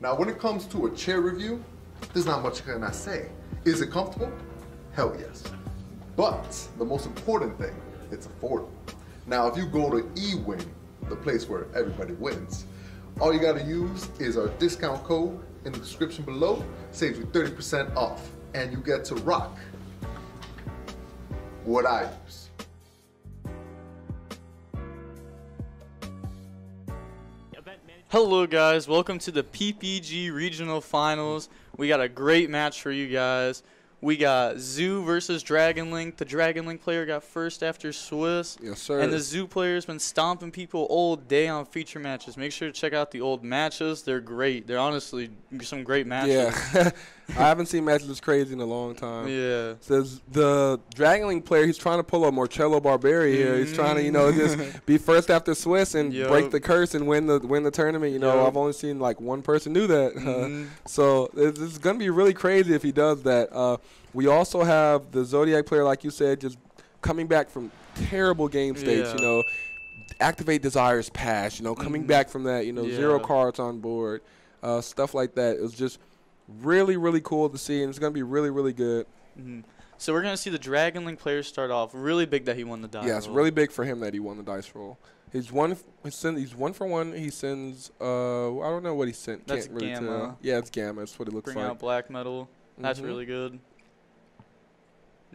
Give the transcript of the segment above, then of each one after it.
Now, when it comes to a chair review, there's not much can I say. Is it comfortable? Hell yes. But the most important thing, it's affordable. Now, if you go to eWin, the place where everybody wins, all you gotta use is our discount code in the description below, saves you 30% off, and you get to rock what I use. Hello guys, welcome to the PPG Regional Finals. We got a great match for you guys. We got Zoo versus Dragon Link. The Dragon Link player got first after Swiss. Yes, sir. And the Zoo player's been stomping people all day on feature matches. Make sure to check out the old matches. They're great. They're honestly some great matches. Yeah. I haven't seen matches this crazy in a long time. Yeah. Says the Dragon Link player, he's trying to pull a Marcello Barberi here. He's trying to, just be first after Swiss and break the curse and win the tournament. I've only seen like one person do that. So it's going to be really crazy if he does that. We also have the Zodiac player, like you said, just coming back from terrible game states, activate Desire's Pass, coming back from that, 0 cards on board, stuff like that. It was just really, really cool to see, and it's going to be really, really good. So we're going to see the Dragon Link player start off. Really big that he won the dice roll. Yeah, it's really big for him that he won the dice roll. He's one for one. He sends, I don't know what he sent. That's Can't really Gamma. tell. Yeah, it's Gamma. That's what it looks like. Bring out Black Metal. That's really good.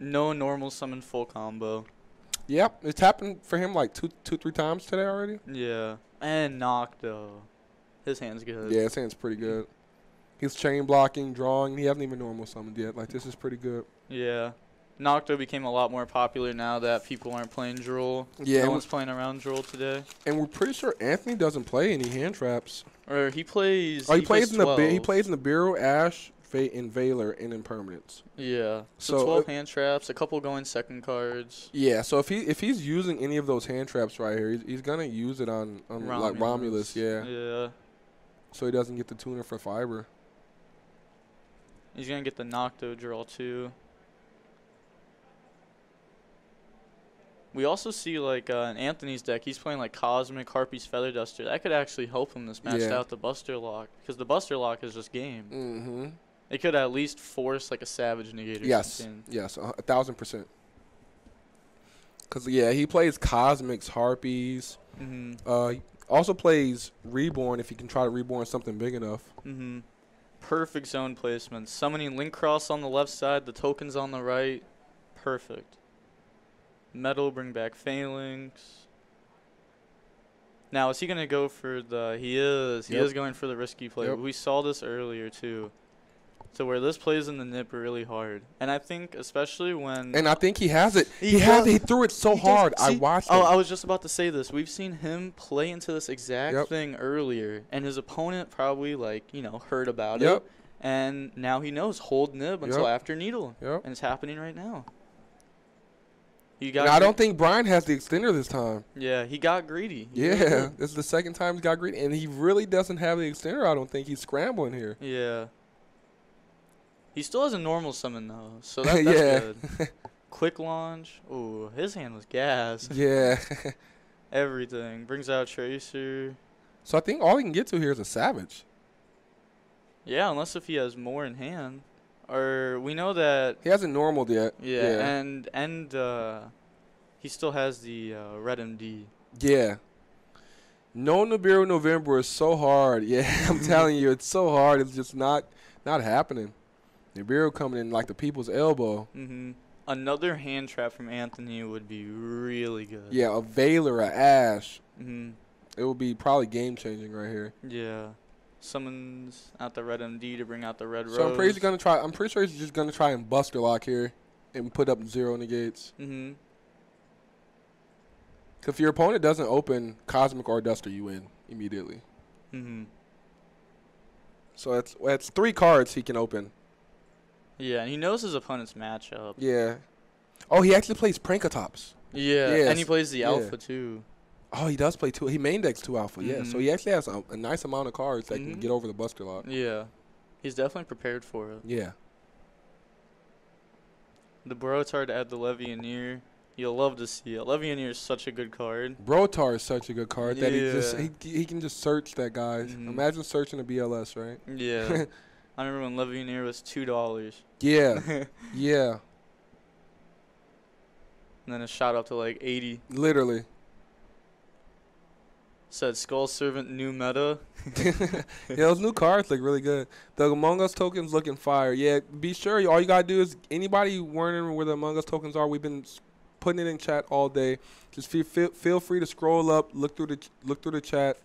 No normal summon full combo. Yep, it's happened for him like two, 3 times today already. Yeah, and Nocto. His hand's good. Yeah, his hand's pretty good. He's chain blocking, drawing. He hasn't even normal summoned yet. Like, this is pretty good. Yeah. Nocto became a lot more popular now that people aren't playing Drool. Yeah. No one's playing around Drool today. And we're pretty sure Anthony doesn't play any hand traps. Or he plays. Oh, he plays in 12. the Bureau, Ash, Fate, and Valor, and Impermanence. Yeah. So 12 hand traps, a couple going second cards. Yeah. So if he's using any of those hand traps right here, he's gonna use it on Romulus. Like Romulus. Yeah. Yeah. So he doesn't get the tuner for fiber. He's gonna get the Nocto draw too. We also see like in Anthony's deck, he's playing like Cosmic, Harpy's Feather Duster. That could actually help him this match out the Buster Lock, because the Buster Lock is just game. It could at least force like a Savage Negator. Yes, 1,000%. Because he plays Cosmics, Harpies. He also plays Reborn if he can try to Reborn something big enough. Perfect zone placement. Summoning Link Cross on the left side, the tokens on the right. Perfect. Metal, bring back Phalanx. Now, is he going to go for the... He is. He is going for the risky play. We saw this earlier, too. So where this plays in the nip really hard. And I think especially when... And I think he has it. He threw it so hard. I watched it. Oh, I was just about to say this. We've seen him play into this exact thing earlier. And his opponent probably, heard about it. And now he knows. Hold nib until after Needle. And it's happening right now. I don't think Brian has the extender this time. Yeah, he got greedy. This is the second time he got greedy. And he really doesn't have the extender, I don't think. He's scrambling here. Yeah. He still has a normal summon, though, so that's good. Quick launch. Ooh, his hand was gas. Yeah. Everything. Brings out Tracer. So I think all he can get to here is a Savage. Yeah, unless if he has more in hand. Or we know that... He hasn't normaled yet. Yeah. And he still has the Red MD. Yeah. No Nibiru November is so hard. Yeah, I'm telling you, it's so hard. It's just not happening. Nibiru coming in like the people's elbow. Another hand trap from Anthony would be really good. Yeah, a Valor, a Ash. It would be probably game-changing right here. Yeah. Summons out the Red MD to bring out the Red Rose. So I'm pretty sure he's just gonna try and Buster Lock here and put up 0 negates. If your opponent doesn't open Cosmic or Duster, you win immediately. So that's 3 cards he can open. Yeah, and he knows his opponent's matchup. Yeah. Oh, he actually plays Prankatops. Yeah, and he plays the Alpha too. Oh, he does play 2. He main decks 2 Alpha, yeah. So he actually has a nice amount of cards that can get over the Buster Lock. Yeah. He's definitely prepared for it. Yeah. The Brotar to add the Levianeer. You'll love to see it. Levianeer is such a good card. Brotar is such a good card that he can just search that guy. Imagine searching a BLS, right? Yeah. I remember when Levianeer was $2. Yeah. Yeah. And then it shot up to like 80. Literally. Said Skull Servant new meta. Yeah, those new cards look really good. The Among Us tokens looking fire. Yeah, be sure. All you gotta do is anybody wondering where the Among Us tokens are. We've been putting it in chat all day. Just feel free to scroll up, look through the chat.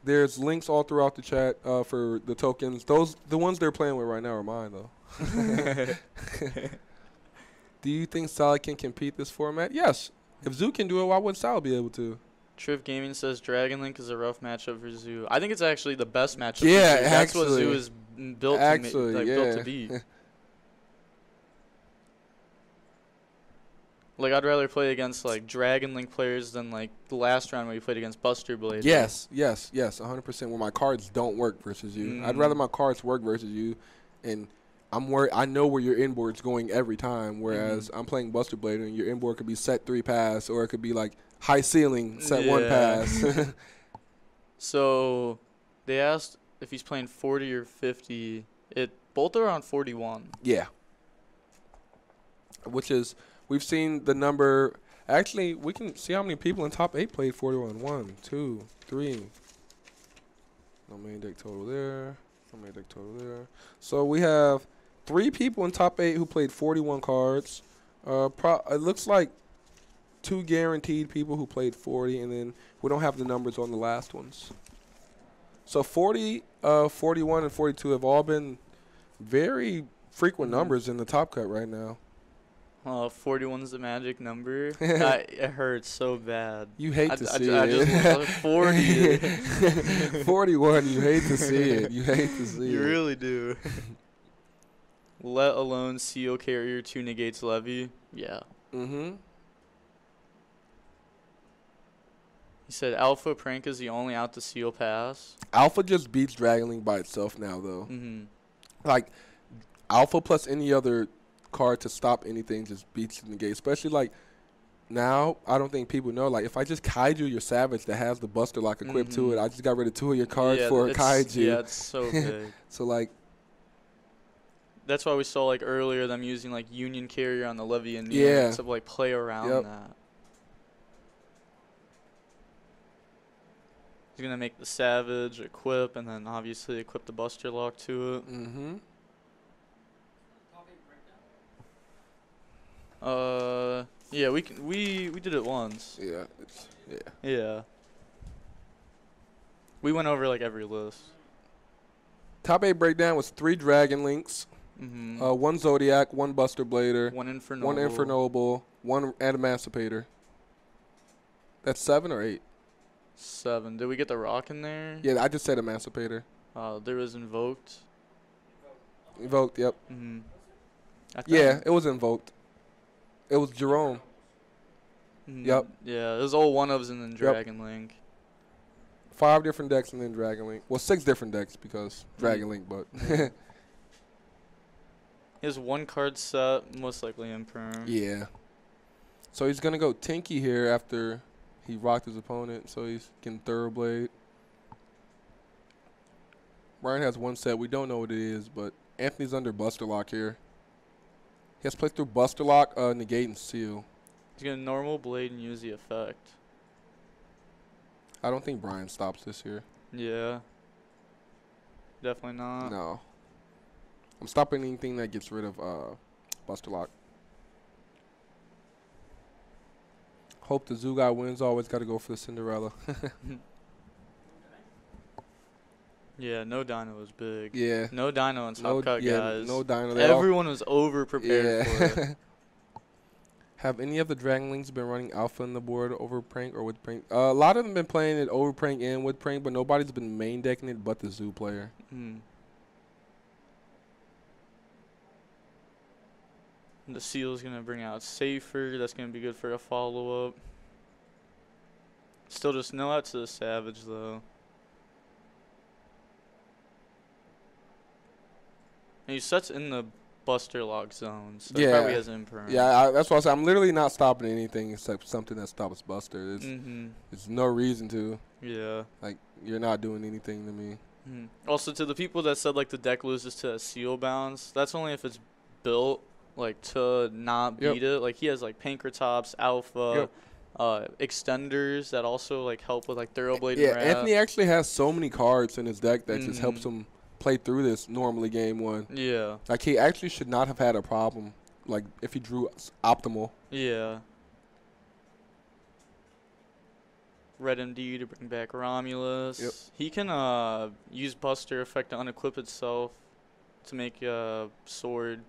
There's links all throughout the chat for the tokens. The ones they're playing with right now are mine though. Do you think Salad can compete this format? Yes. If Zoo can do it, why wouldn't Salad be able to? Triv Gaming says Dragon Link is a rough matchup for Zoo. I think it's actually the best matchup. Yeah, for Zoo. That's what Zoo is built built to be. Like I'd rather play against like Dragon Link players than like the last round where you played against Buster Blade. Yes, 100%. Where my cards don't work versus you. I'd rather my cards work versus you, and I know where your inboard's going every time. Whereas I'm playing Buster Blade and your inboard could be set 3 pass, or it could be like high ceiling set 1 pass. So they asked if he's playing 40 or 50. Both are on 41. Yeah. Which is, we've seen the number. Actually, we can see how many people in top 8 played 41. 1, 2, 3. No main deck total there. No main deck total there. So we have 3 people in top 8 who played 41 cards. It looks like 2 guaranteed people who played 40, and then we don't have the numbers on the last ones. So 40, 41, and 42 have all been very frequent numbers in the top cut right now. 41's the magic number. It hurts so bad. You hate to see it. I just 40. 41, you hate to see it. You hate to see it. You really do. Let alone CO Carrier 2 negates Levy. Yeah. Mm-hmm. He said Alpha Prank is the only out to seal pass. Alpha just beats Dragon Link by itself now, though. Like, Alpha plus any other card to stop anything just beats the negate. Especially, like, now, I don't think people know. Like, if I just Kaiju your Savage that has the Buster Lock equipped to it, I just got rid of 2 of your cards for a Kaiju. Yeah, it's so big. So, like, that's why we saw, like, earlier them using, like, Union Carrier on the Levianeer to, like, play around that. He's going to make the Savage equip and then obviously equip the Buster Lock to it. Yeah, we did it once. Yeah. We went over like every list. Top 8 breakdown was 3 Dragon Links, 1 Zodiac, 1 Buster Blader, 1 Infernoble, 1 Infernoble, 1 Emancipator. That's 7 or 8? 7. Did we get the Rock in there? Yeah, I just said Emancipator. There was Invoked. Invoked, yep. Yeah, it was Invoked. It was Jerome. Yep. Yeah, it was all one-ofs and then Dragon Link. 5 different decks and then Dragon Link. Well, 6 different decks because Dragon Link, but. He has 1 card set, most likely Imperm. Yeah. So he's going to go Tinky here after he rocked his opponent, so he's getting Thoroughblade. Ryan has 1 set. We don't know what it is, but Anthony's under Buster Lock here. He has to play through Buster Lock, Negate, and Seal. He's going to normal Blade and use the effect. I don't think Brian stops this here. Yeah. Definitely not. No. I'm stopping anything that gets rid of Buster Lock. Hope the Zoo guy wins. Always got to go for the Cinderella. Yeah, no Dino was big. Yeah. No Dino in top cut, guys. No Dino. Everyone was over prepared for it. Have any of the Dragon Links been running Alpha on the board over Prank or with Prank? A lot of them been playing it over Prank and with Prank, but nobody's been main decking it but the Zoo player. The Seal's going to bring out Safer. That's going to be good for a follow-up. Still just no out to the Savage, though. And he sets in the Buster Lock zones. So yeah. he probably has imperm. Yeah, that's why I said I'm literally not stopping anything except something that stops Buster. There's no reason to. Yeah. Like, you're not doing anything to me. Also, to the people that said, like, the deck loses to a seal bounce, that's only if it's built, like, to not beat it. Like, he has, like, Pankratops, Alpha, extenders that also, like, help with, like, Thoroughblade and Wrap. Anthony actually has so many cards in his deck that just helps him play through this normally game one. Yeah. Like, he actually should not have had a problem, like, if he drew optimal. Yeah. Red MD to bring back Romulus. Yep. He can use Buster effect to unequip itself to make a sword.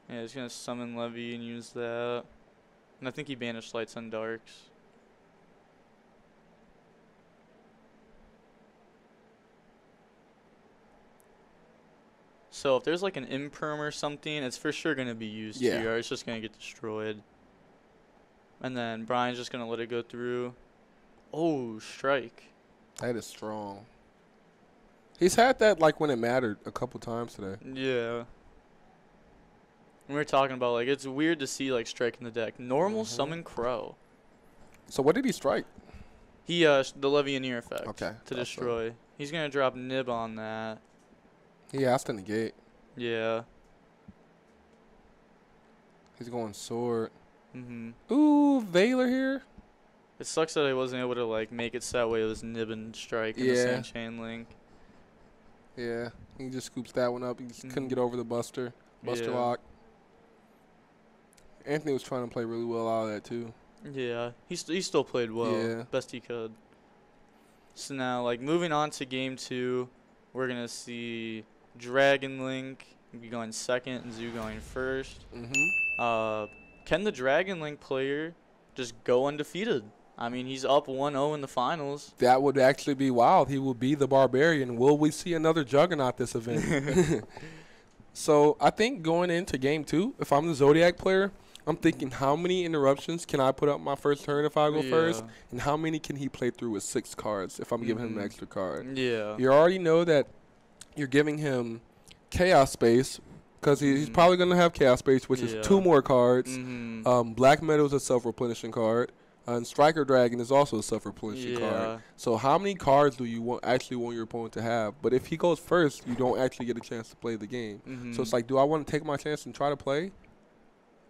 Yeah, he's going to summon Levy and use that. And I think he banished Lights and Darks. So if there's like an imperm or something, it's for sure going to be used here. Or it's just going to get destroyed. And then Brian's just going to let it go through. Oh, strike. That is strong. He's had that like when it mattered a couple times today. Yeah. We were talking about like it's weird to see like strike in the deck. Normal summon Crow. So what did he strike? He the Levianeer effect. Okay. To destroy. He's going to drop Nib on that. He has to negate. Yeah. He's going sword. Ooh, Valor here. It sucks that I wasn't able to like make it so that way it was Nib and strike in the same chain link. Yeah, he just scoops that one up. He just couldn't get over the Buster Lock. Anthony was trying to play really well out of that too. Yeah, he still played well. Yeah. Best he could. So now, like, moving on to game 2, we're going to see Dragon Link be going second and Zoo going first. Can the Dragon Link player just go undefeated? I mean, he's up 1-0 in the finals. That would actually be wild. He will be the Barbarian. Will we see another Juggernaut this event? So I think going into game 2, if I'm the Zodiac player, I'm thinking how many interruptions can I put up my first turn if I go first, and how many can he play through with 6 cards if I'm giving him an extra card. Yeah. You already know that you're giving him Chaos Space because he's probably going to have Chaos Space, which is 2 more cards. Black Meadow is a self-replenishing card. And Striker Dragon is also a self-replenishing card. So how many cards do you actually want your opponent to have? But if he goes first, you don't actually get a chance to play the game. So it's like, do I want to take my chance and try to play?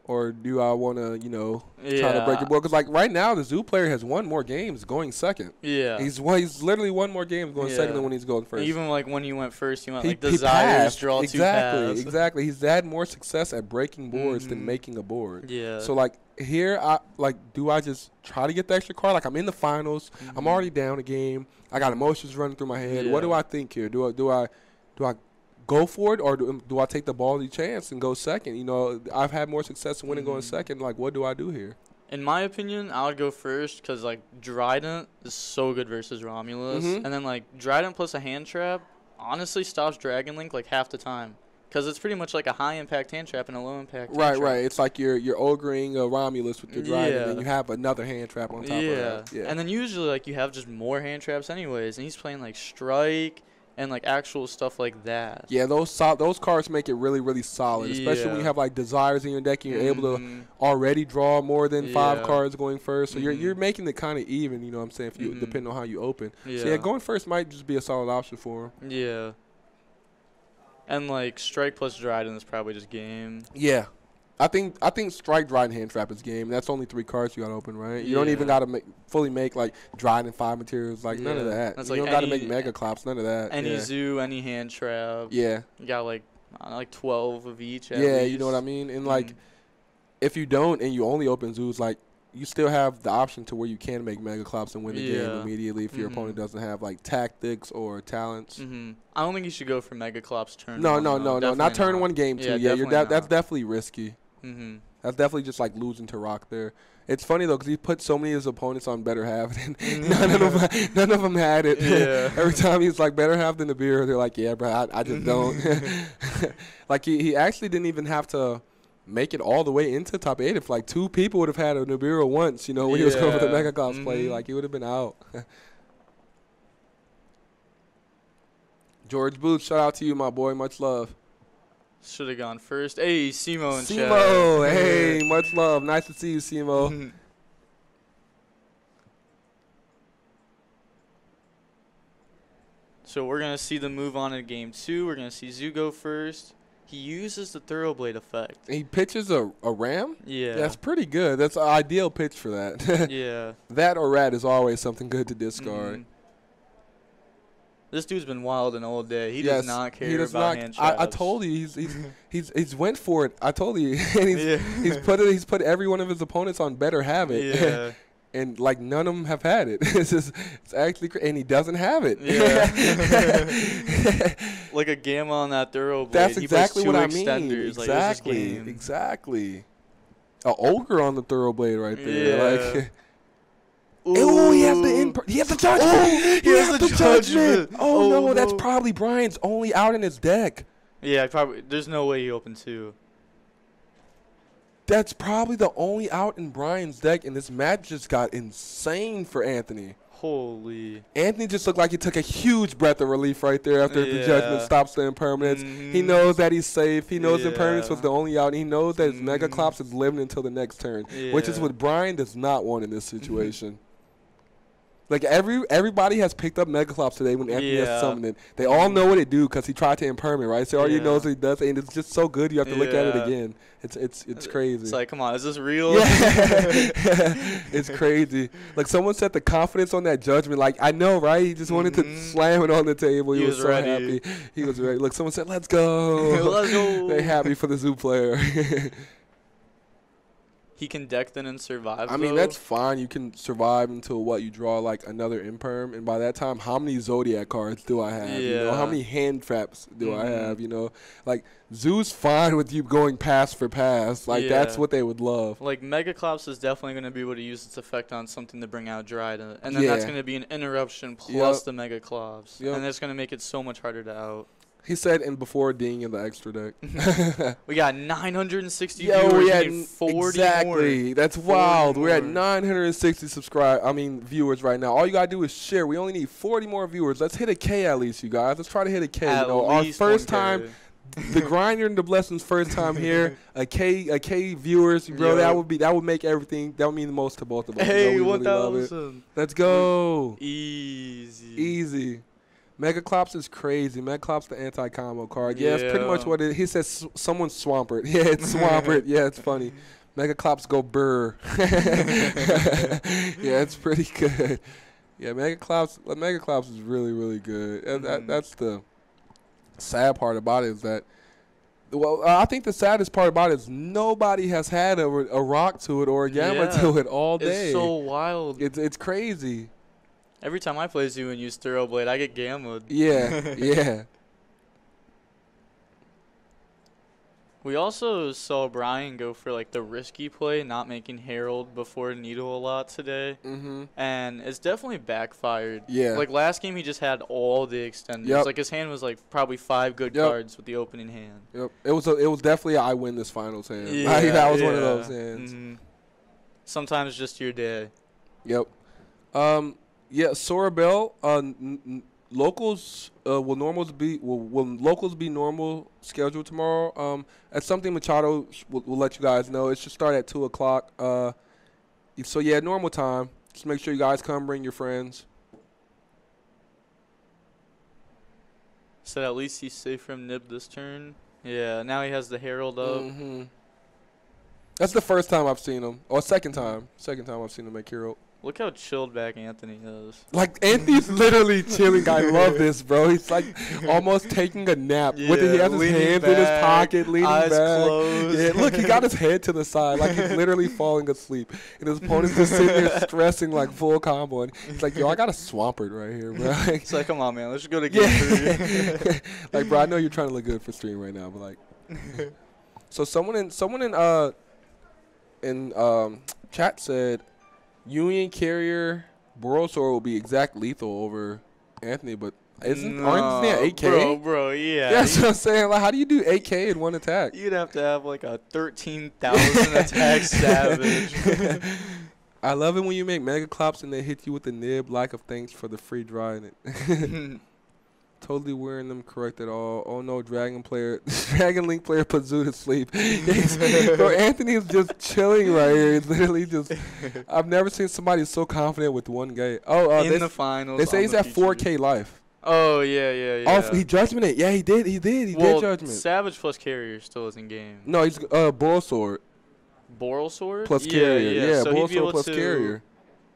Or do I want to, you know, try to break your board? Because, like, right now, the Zoo player has 1 more games going second. Yeah. He's literally 1 more game going second than when he's going first. Even, like, when he went first, he went, like, Desires, draw 2 paths. Exactly. He's had more success at breaking boards than making a board. Yeah. So, like, here, do I just try to get the extra card? Like, I'm in the finals. I'm already down a game. I got emotions running through my head. What do I think here? Do I go for it, or do I take the ballsy chance and go second? You know, I've had more success winning going second. Like, what do I do here? In my opinion, I would go first because, like, Drident is so good versus Romulus. And then, like, Drident plus a hand trap honestly stops Dragon Link, like, half the time. Because it's pretty much like a high-impact hand trap and a low-impact hand trap. Right. It's like you're ogreing a Romulus with your Drident, and you have another hand trap on top of that. Yeah. And then usually, like, you have just more hand traps anyways. And he's playing, like, Strike and, like, actual stuff like that. Yeah, those cards make it really, really solid, especially when you have, like, Desires in your deck and you're able to already draw more than 5 cards going first. So you're making it kind of even, you know what I'm saying, if you depending on how you open. So, yeah, going first might just be a solid option for him. Yeah. And, like, Strike plus Dryden is probably just game. Yeah. I think Strike, Dryden, Hand Trap is game. That's only 3 cards you got to open, right? You don't even got to fully make, like, Dryden 5 materials. Like, none of that. That's you like don't got to make Mega Clops, none of that. Any Zoo, any Hand Trap. Yeah. You got, like 12 of each at least. You know what I mean? And, like, if you don't and you only open Zoos, like, you still have the option to where you can make Mega Clops and win the game immediately if your opponent doesn't have, like, tactics or talents. I don't think you should go for Mega Clops turn No, 1. Not turn 1, game 2. Yeah, that's definitely risky. That's definitely just, like, losing to Rock there. It's funny, though, because he put so many of his opponents on Better Half, and none of them had it. Yeah. Every time he's like, Better Half than the beer, they're like, yeah, bro, I just don't. Like, he actually didn't even have to make it all the way into top 8. If, like, 2 people would have had a Nibiru once, you know, when he was going for the Mega Clops play, like, he would have been out. George Booth, shout out to you, my boy. Much love. Should have gone first. Hey, Simo and Chad. Simo, hey, much love. Nice to see you, Simo. So we're going to see the move on in game 2. We're going to see Zoo go first. He uses the Thoroughblade effect. He pitches a ram? Yeah. That's pretty good. That's an ideal pitch for that. Yeah. That or rat is always something good to discard. This dude's been wilding all day. He does not care about hand I traps. told you he's went for it. I told you. And he's put every one of his opponents on better habit. Yeah. And like none of them have had it. It's actually and he doesn't have it. Yeah. Like a gamma on that Thoroughblade. That's exactly what I mean. Exactly. Like, exactly. A ogre on the Thoroughblade right there. Yeah. Like. Ooh, he has the judgment. He has the judgment. Oh no, that's probably Brian's only out in his deck. Yeah, probably. There's no way he opened 2. That's probably the only out in Brian's deck, and this match just got insane for Anthony. Holy. Anthony just looked like he took a huge breath of relief right there after the judgment stops the impermanence. He knows that he's safe. He knows impermanence was the only out. And he knows that his Mega Clops is living until the next turn, which is what Brian does not want in this situation. Like everybody has picked up Mega Clops today when Anthony has summoned it. They all know what it do because he tried to impermanent, right? So already knows what he does, and it's just so good you have to look at it again. It's crazy. It's like, come on, is this real? Yeah. It's crazy. Like someone set the confidence on that judgment. Like I know, right? He just wanted to slam it on the table. He was so happy. He was ready. Look, someone said, "Let's go." Let's go. They're happy for the Zoo player. He can deck then and survive. I mean, that's fine. You can survive until you draw like another imperm, and by that time, how many Zodiac cards do I have? You know, how many hand traps do I have? You know, like Zoo's fine with you going pass for pass. Like that's what they would love. Like Mega Clops is definitely going to be able to use its effect on something to bring out Dryden, and then that's going to be an interruption plus the Mega Clops, and that's going to make it so much harder to out. He said, and before Ding in the extra deck. We got 960 viewers. We had 40 exactly. More. That's wild. We're at 960 viewers right now. All you got to do is share. We only need 40 more viewers. Let's hit a K at least, you guys. Let's try to hit a K. At our least first time, the Grinder and the Blessings first time here. A K viewers, bro. That would make everything. That would mean the most to both of us. Hey, 1,000. Really Let's go. Easy. Mega Clops is crazy. Mega Clops the anti-combo card. Yeah, it's pretty much what it is. He says someone Swampert. Yeah, it's Swampert. Yeah, it's funny. Mega Clops go burr. Yeah, it's pretty good. Yeah, Mega Clops is really, really good. That's the sad part about it is that, well, I think the saddest part about it is nobody has had a rock to it or a gamma to it all day. It's so wild. It's crazy. Every time I play Zoo and use Thoroughblade, I get gammaed. Yeah. We also saw Brian go for like the risky play, not making Herald before Needle a lot today. And it's definitely backfired. Yeah. Like last game, he just had all the extenders. Like his hand was like probably 5 good cards with the opening hand. It was definitely I win this finals hand. Like, that was one of those hands. Sometimes just your day. Yep. Yeah, Sorabel, locals will locals be normal scheduled tomorrow. That's something Machado will let you guys know. It should start at 2:00. So yeah, normal time. Just make sure you guys come, bring your friends. So at least he's safe from Nib this turn. Yeah, now he has the Herald up. That's the first time I've seen him, or second time I've seen him make Herald. Look how chilled back Anthony is. Like, Anthony's literally chilling. I love this, bro. He's, like, almost taking a nap. He has his hands in his pocket, leaning eyes back. Closed. Yeah, look, he got his head to the side. Like, he's literally falling asleep. And his opponent's just sitting there stressing, like, full combo. And he's like, yo, I got a Swampert right here, bro. It's like, come on, man. Let's just go to game 3. Like, bro, I know you're trying to look good for stream right now, but, like. So someone in chat said, Union Carrier Borosaur will be exact lethal over Anthony, but aren't they at 8K? Bro, yeah. That's what I'm saying. Like, how do you do 8K in one attack? You'd have to have like a 13,000 attack savage. I love it when you make Mega Clops and they hit you with the nib. Like of thanks for the free dry in it. Totally wearing them correct at all. Oh no, Dragon Link player put Zoo to sleep. Bro, Anthony is just chilling right here. He's literally just. I've never seen somebody so confident with one game. In the finals. They say he's at 4K life. Oh yeah. Oh, he judgmented. Yeah, he did. He did judgment. Savage plus Carrier still is in game. No, he's Borosword. Borosword plus Carrier. Yeah, so Borosword plus Carrier.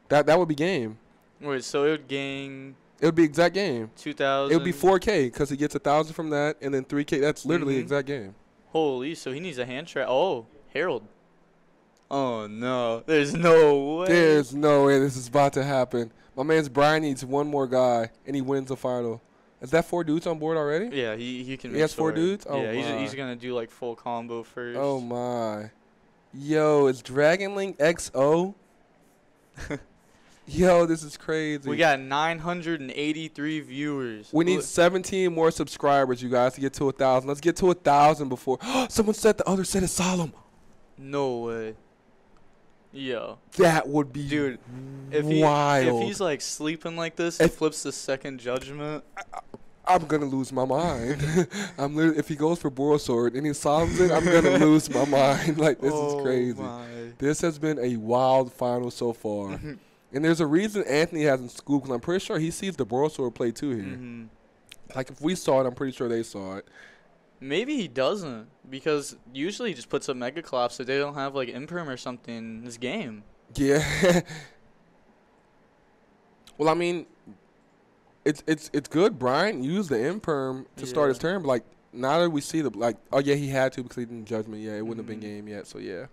That would be game. Wait, so it would gang. It would be exact game. 2,000. It would be 4K because he gets 1,000 from that, and then 3K. That's literally exact game. Holy, so he needs a hand trap. Oh, Harold. Oh no, there's no way. There's no way this is about to happen. My man's Brian needs one more guy, and he wins the final. Is that 4 dudes on board already? Yeah, he can. He has 4 dudes. Oh yeah, he's gonna do like full combo first. Oh my, yo, it's Dragon Link XO. Yo, this is crazy. We got 983 viewers. We need 17 more subscribers, you guys, to get to 1,000. Let's get to 1,000 before. Someone said the other set is solemn. No way. Yo. That would be dude. Wild. If he's like sleeping like this, he flips the second judgment. I'm gonna lose my mind. If he goes for Borosword and he solves it, I'm gonna lose my mind. Like this is crazy. My. This has been a wild final so far. And there's a reason Anthony hasn't scooped, because I'm pretty sure he sees the Borosword play too here. Like, if we saw it, I'm pretty sure they saw it. Maybe he doesn't, because usually he just puts up Megaclops so they don't have, like, Imperm or something in this game. Yeah. Well, I mean, it's good Brian used the Imperm to start his turn, but, like, now that we see oh, yeah, he had to because he didn't judgment. Yeah, it wouldn't have been game yet, so, yeah.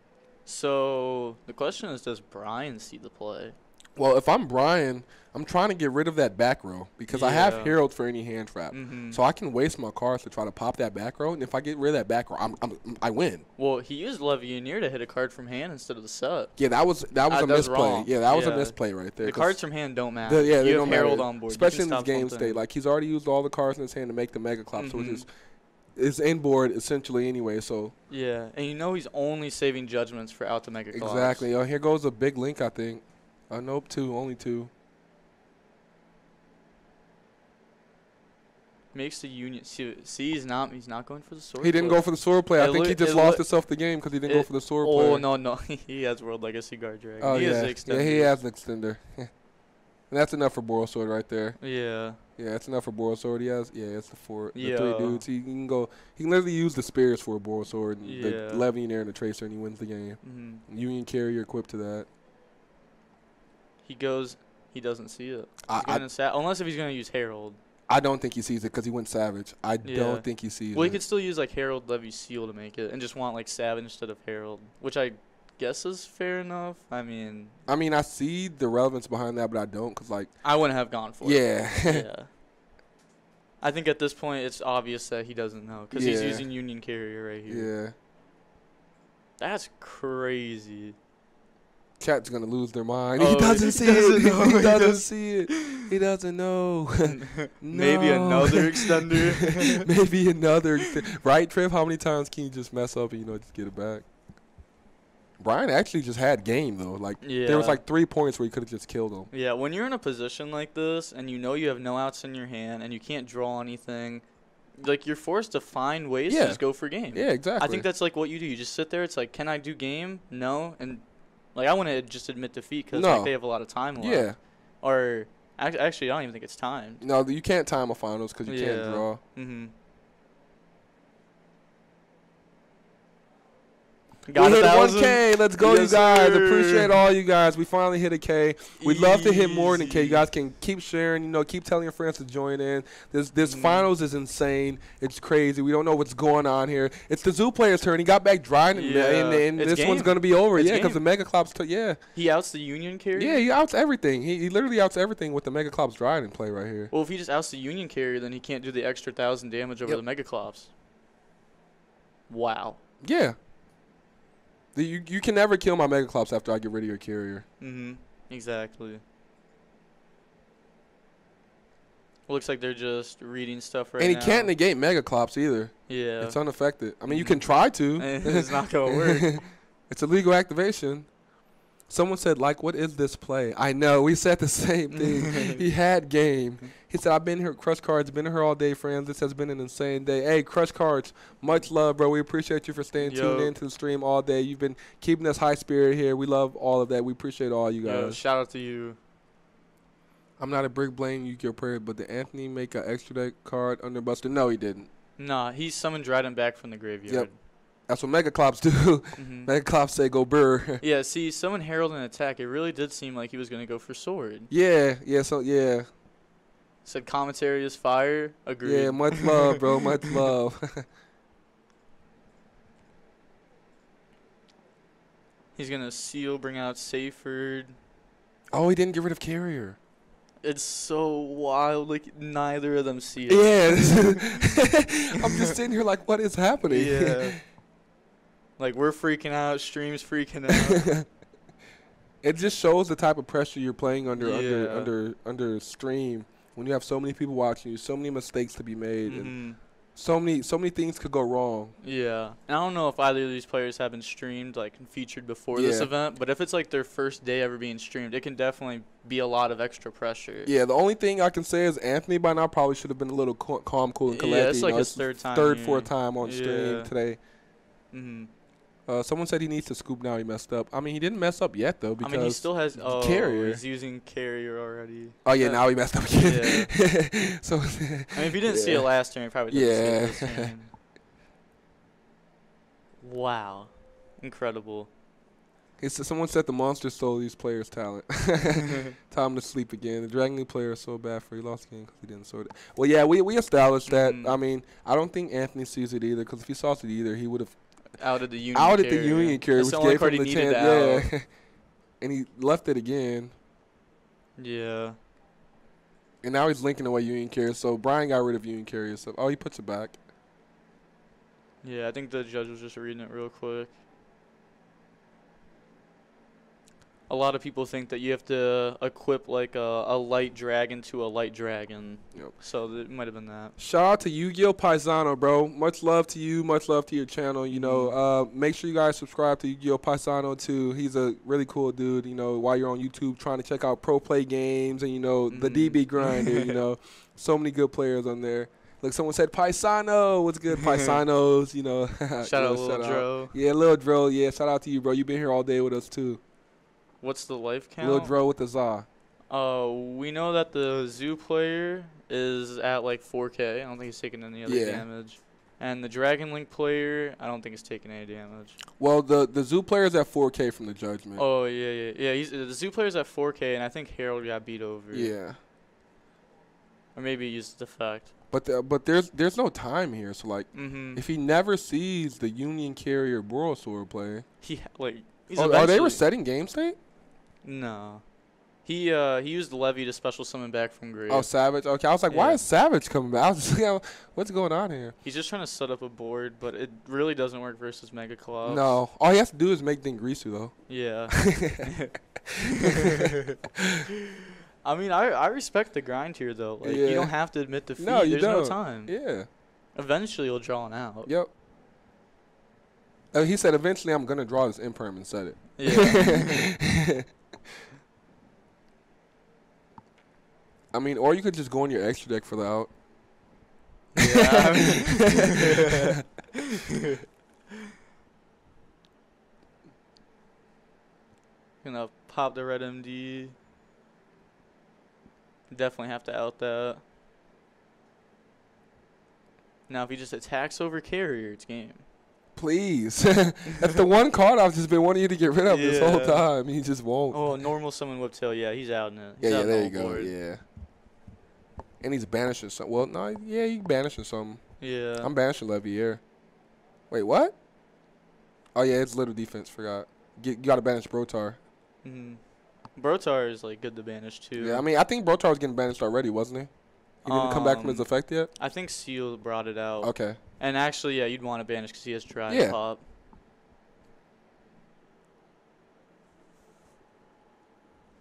So, the question is, does Brian see the play? Well, if I'm Brian, I'm trying to get rid of that back row because I have Herald for any hand trap. So I can waste my cards to try to pop that back row, and if I get rid of that back row, I win. Well, he used Levianeer to hit a card from hand instead of the set. Yeah, that was a misplay. Wrong. Yeah, that was a misplay right there. The cards from hand don't matter. They you don't have Herald matter. on board. Especially in this game state. Like, he's already used all the cards in his hand to make the Megaclops, so it's in board essentially anyway. So yeah, and you know he's only saving judgments for out the Megaclops. Exactly. Oh, here goes a big link, I think. Nope, 2, only 2. Makes the Union. See, he's not going for the sword. He didn't go for the sword play. I think he just lost himself the game because he didn't go for the sword play. Oh no, he has World Legacy Guard Dragon. Oh, he has an extender. Yeah, he has an extender. And that's enough for Borosword right there. Yeah. Yeah, that's enough for Borosword. He has. Yeah, it's the 3 dudes. He can go. He can literally use the spears for a Borosword, the Levianeer and the Tracer, and he wins the game. Union Carrier equipped to that. He goes. He doesn't see it. Unless if he's gonna use Herald. I don't think he sees it because he went Savage. I don't think he sees it. Well, he could still use like Herald, Levy, Seal to make it, and just want like Savage instead of Herald, which I guess is fair enough. I mean, I see the relevance behind that, but I don't because like I wouldn't have gone for it. Yeah. I think at this point it's obvious that he doesn't know because he's using Union Carrier right here. Yeah. That's crazy. Chat's gonna lose their mind. He doesn't see it. He doesn't see it. He doesn't know. Maybe another extender. Maybe another. Right, Trev? How many times can you just mess up and just get it back? Brian actually just had game though. Like there was like 3 points where he could have just killed him. Yeah, when you're in a position like this and you know you have no outs in your hand and you can't draw anything, like you're forced to find ways to just go for game. Yeah, exactly. I think that's like what you do. You just sit there. It's like, can I do game? No, and like I want to just admit defeat because like they have a lot of time left. Yeah. Or actually, I don't even think it's timed. No, you can't time a finals because you can't draw. Got we hit 1K. Let's go, you guys. Appreciate all you guys. We finally hit a K. We'd love to hit more than a K. You guys can keep sharing. Keep telling your friends to join in. This finals is insane. It's crazy. We don't know what's going on here. It's the Zoo player's turn. He got back Dryden, and this one's gonna be over. Because the Megaclops. He outs the Union Carrier. Yeah, he outs everything. He literally outs everything with the Megaclops Dryden play right here. Well, if he just outs the Union Carrier, then he can't do the extra 1,000 damage over the Megaclops. Wow. Yeah. You can never kill my Megaclops after I get rid of your carrier. Exactly. Looks like they're just reading stuff right now. And he can't negate Megaclops either. Yeah. It's unaffected. I mean, you can try to. It's not going to work. It's a legal activation. Someone said, like, what is this play? I know. We said the same thing. He had game. He said, I've been here, Crush Cards, been here all day, friends. This has been an insane day. Hey, Crush Cards, much love, bro. We appreciate you for staying tuned in to the stream all day. You've been keeping us high spirit here. We love all of that. We appreciate all you guys. Yo, shout out to you. I'm not a brick blame Yu-Gi-Oh! Prayer, but did Anthony make an extra deck card under Buster? No, he didn't. Nah, he summoned Dryden back from the graveyard. Yep. That's what Mega Clops do. Mega Clops say go burr. Yeah, see, someone Herald an attack. It really did seem like he was going to go for sword. Yeah. Said commentary is fire. Agreed. Yeah, much love, bro. Much love. He's going to seal, bring out Seyfried. Oh, he didn't get rid of Carrier. It's so wild. Like, neither of them see it. Yeah. I'm just sitting here like, what is happening? Yeah. Like, we're freaking out. Stream's freaking out. It just shows the type of pressure you're playing under stream when you have so many people watching you, so many mistakes to be made, and so many things could go wrong. Yeah. And I don't know if either of these players have been streamed, like, and featured before this event, but if it's, like, their first day ever being streamed, it can definitely be a lot of extra pressure. Yeah, the only thing I can say is Anthony by now probably should have been a little calm, cool, and collected. Yeah, it's like his third time. Fourth time on stream today. Someone said he needs to scoop now. He messed up. I mean, he didn't mess up yet, though, because he still has Carrier. He's using Carrier already. Oh, yeah, now he messed up again. Yeah. So, I mean, if you didn't see it last turn, you probably didn't see it this turn. Wow. Incredible. Someone said the monster stole these players' talent. Time to sleep again. The Dragon League player is so bad for he lost the game because he didn't sort it. Well, yeah, we established that. I mean, I don't think Anthony sees it either, because if he saw it either, he would have outed the Union Carrier, which gave him the chance. Yeah. And he left it again. Yeah. And now he's linking away Union Carrier. So Brian got rid of Union Carrier. So he puts it back. Yeah, I think the judge was just reading it real quick. A lot of people think that you have to equip like a light dragon to a light dragon. Yep. So it might have been that. Shout out to Yu-Gi-Oh! Paisano, bro. Much love to you. Much love to your channel. You know, make sure you guys subscribe to Yu-Gi-Oh! Paisano too. He's a really cool dude. You know, while you're on YouTube trying to check out pro play games and, you know, the DB grinder, you know, so many good players on there. Look, someone said Paisano. What's good, Paisanos? You know, shout out Lil Dro. Yeah, Lil Dro. Yeah, shout out to you, bro. You've been here all day with us too. What's the life count? Lil Dro with the za. We know that the Zoo player is at like 4K. I don't think he's taking any other damage. And the Dragon Link player, I don't think he's taking any damage. Well, the Zoo player is at 4K from the judgment. Oh, yeah. The Zoo player's at 4K, and I think Harold got beat over. Yeah. Or maybe he used defect. But there's no time here. So, like, if he never sees the Union Carrier Borosaur play. Are they resetting game state? No. He used Levy to special summon back from grave. Oh, Savage. Okay, I was like, why is Savage coming back? I was just like, what's going on here? He's just trying to set up a board, but it really doesn't work versus Mega Clops. No. All he has to do is make Dingrisu, though. Yeah. I mean, I respect the grind here, though. Like, you don't have to admit defeat. No, you There's don't. no time. Yeah. Eventually, you'll draw an out. Yep. He said, eventually, I'm going to draw this imperm and set it. Yeah. I mean, or you could just go on your extra deck for the out. Yeah. Gonna pop the red MD. Definitely have to out that. Now, if he just attacks over Carrier, it's game. Please. That's the one card I've just been wanting you to get rid of this whole time. He just won't. Oh, normal summon Whiptail. Yeah, he's out in it. Yeah, there you go. Yeah. And he's banishing something. Well, no, yeah, he's banishing something. Yeah. I'm banishing Levier. Wait, what? Oh, yeah, it's little defense. Forgot. You got to banish Brotar. Brotar is, like, good to banish, too. Yeah, I mean, I think Brotar was getting banished already, wasn't he? He didn't come back from his effect yet? I think Seal brought it out. Okay. And actually, yeah, you'd want to banish because he has dry pop.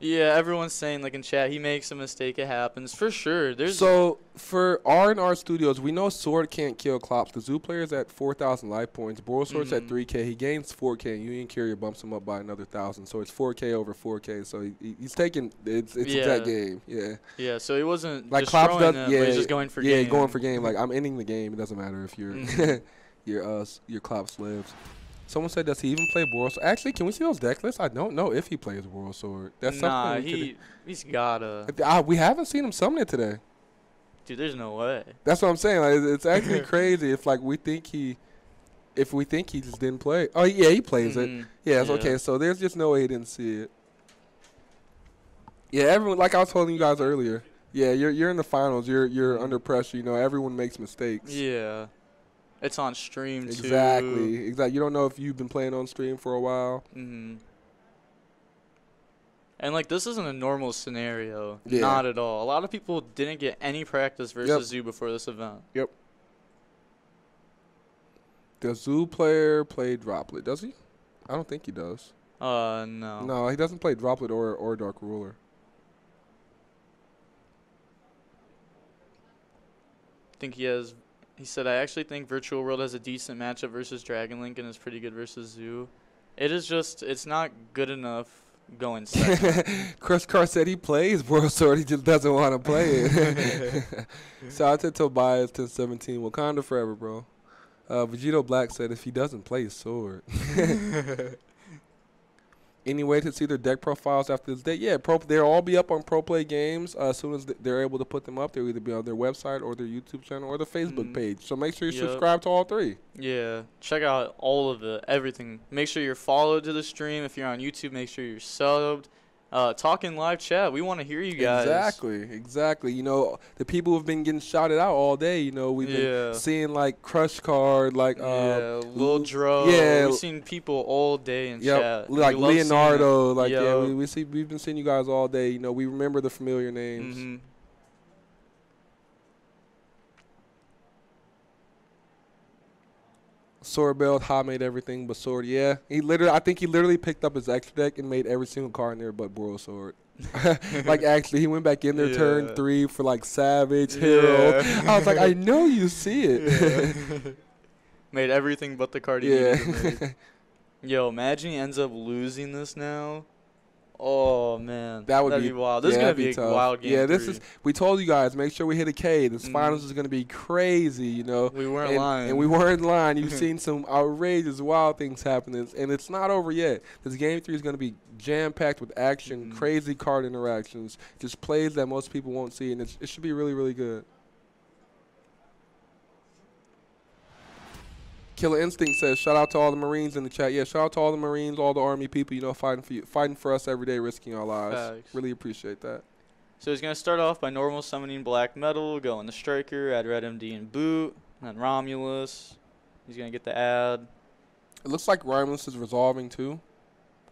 Yeah, everyone's saying, like, in chat, he makes a mistake, it happens. For sure. So, for R&R Studios, we know Sword can't kill Klops. The Zoo player's at 4,000 life points. Borosword's at 3K. He gains 4K, and Union Carrier bumps him up by another 1,000. So, it's 4K over 4K. So, he's taking – it's that game. Yeah. Yeah, so he wasn't like destroying them, but he's just going for game. Yeah, going for game. Like, I'm ending the game. It doesn't matter if you're your Klops lives. Someone said, does he even play Borosword? Actually, can we see those deck lists? I don't know if he plays Borosword. That's something he's gotta. We haven't seen him summon it today. Dude, there's no way. That's what I'm saying. Like, it's actually crazy if we think he just didn't play. Oh yeah, he plays it. Yeah, it's okay. So there's just no way he didn't see it. Yeah, everyone. Like I was telling you guys earlier. Yeah, you're in the finals. You're under pressure. You know, everyone makes mistakes. Yeah. It's on stream, too. Exactly. You don't know if you've been playing on stream for a while. And, like, this isn't a normal scenario. Yeah. Not at all. A lot of people didn't get any practice versus Zoo before this event. Yep. The Zoo player play Droplet, does he? I don't think he does. No. No, he doesn't play Droplet or Dark Ruler. I think he has... He said, I actually think Virtual World has a decent matchup versus Dragon Link and is pretty good versus Zoo. It is just, it's not good enough going second. Chris Carr said he plays Borosword, he just doesn't want to play it. Shout out to Tobias 1017, Wakanda forever, bro. Vegito Black said if he doesn't play Sword. Any way to see their deck profiles after this day? Yeah, they'll all be up on Pro Play Games as soon as they're able to put them up. They'll either be on their website or their YouTube channel or the Facebook page. So make sure you subscribe to all three. Yeah, check out all of it, everything. Make sure you're followed to the stream. If you're on YouTube, make sure you're subbed. Talk in live chat. We want to hear you guys. Exactly. You know, the people who've been getting shouted out all day, you know, we've been seeing like Crush Card, like Lil Dro. Yeah. We've seen people all day in chat. Like Leonardo, like we've been seeing you guys all day. You know, we remember the familiar names. Sword Belt, Ha made everything but Sword. Yeah, I think he literally picked up his extra deck and made every single card in there but Borosword. Like actually, he went back in there turn 3 for like Savage, Hero. I was like, I know you see it. Made everything but the card he needed to make. Yo, imagine he ends up losing this now. Oh man, that'd be wild. This is gonna be a wild game. Yeah, we told you guys, make sure we hit a K. This finals is gonna be crazy. You know, we weren't lying, and we weren't lying. You've seen some outrageous, wild things happening, and it's not over yet. This game 3 is gonna be jam packed with action, crazy card interactions, just plays that most people won't see, and it should be really, really good. Killer Instinct says, shout out to all the Marines in the chat. Yeah, shout out to all the Marines, all the Army people, you know, fighting for us every day, risking our lives. Facts. Really appreciate that. So he's going to start off by normal summoning Black Metal, go in the Striker, add Red MD and Boot, and then Romulus. He's going to get the ad. It looks like Romulus is resolving too.